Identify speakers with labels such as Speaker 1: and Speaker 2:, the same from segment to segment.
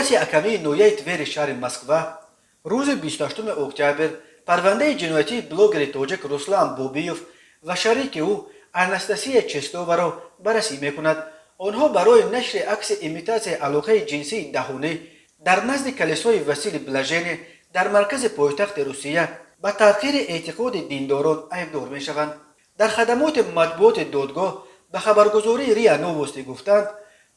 Speaker 1: دولت اکمی نویه تویر شهر مسکو روز 28 اکتبر پرونده جنایتی بلوگر تاجیک رسلان بوبیوف و شریک او آناستاسیا چستووا را بررسی میکند. آنها برای نشر عکس ایمیتاسیون علاقه جنسی دهانه در نزد کلیسای وسیل بلاژن در مرکز پایتخت روسیه به تغییر اعتقاد دینداران ایبدار میشوند. در خدمات مطبوعات دادگاه به خبرگزاری ریا نووستی گفتند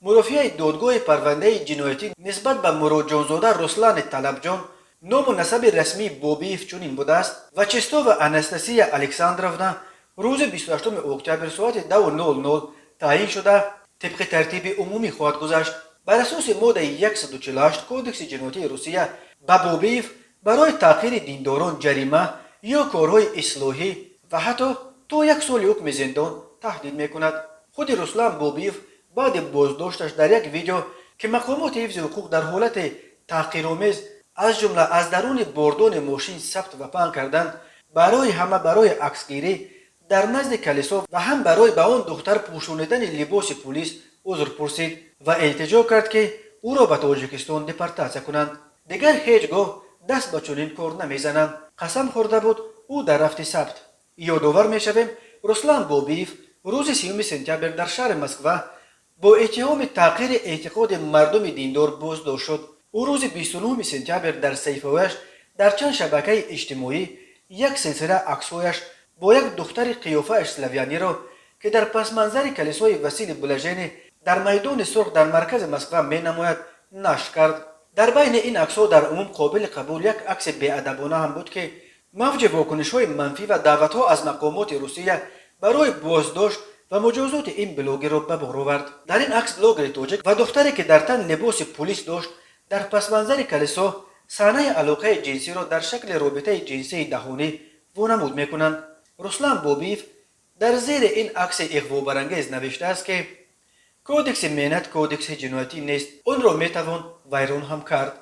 Speaker 1: مرافعه دادگاه پرونده جنایتی نسبت به مراد جانزاده رسلان طلبجان نام و نسب رسمی بوبیف چنین بوده است و چستووا آناستاسیا الکساندرونا روز 28 اکتبر ساعت 2:00 تعیین شده طبق ترتیب عمومی خواهد گذشت. بر اساس ماده 148 کودکس جنایتی روسیه به بوبیف برای تغییر دینداران جریمه یا کارهای اصلاحی و حتی تا 1 سال حکم زندان تهدید میکند. خود رسلان بوبیف بعد بازداشتش در یک ویدیو که مقامات حفظ حقوق در حالت تحقیرآمیز از جمله از درون باردان ماشین ثبت و پهن کردند برای عکسگیری در نزد کلیسا و هم برای به آن دختر پوشانیدن لباس پلیس عذر پرسید و التجا کرد که او را به تاجیکستان دپورتاسیون کنند. دیگر هیچگاه دست به چنین کار نمیزنند. قسم خورده بود او در رفت ثبت. یادآور میشویم رسلان بوبیف روز 30 سپتامبر در شهر مسکو با اتهام تغییر اعتقاد مردم دیندار بازداشت شد. او روز 29 سپتامبر در صفحه‌اش در چند شبکه اجتماعی یک سلسله عکس‌هایش با یک دختر قیافه اسلاویانی را که در پس منظر کلیسای وسیل بلاژن در میدان سرخ در مرکز مسکو می نماید نشر کرد. در بین این عکس‌ها در عموم قابل قبول یک عکس بی‌ادبانه هم بود که موج واکنش‌های منفی و دعوت‌ها از مقامات روسیه برای بازداشت و مجازات این بلاگر را به بار آورد. در این عکس بلاگر تاجیک و دختری که در تن لباس پلیس داشت در پس منظر کلیسا صحنه علاقه جنسی را در شکل رابطه جنسی دهانی وانمود می‌کنند. رسلان بوبیف در زیر این عکس اغوا برانگیز نوشته است که کودکس مهنت کودکس جنایتی نیست، آن را میتوان ویران هم کرد.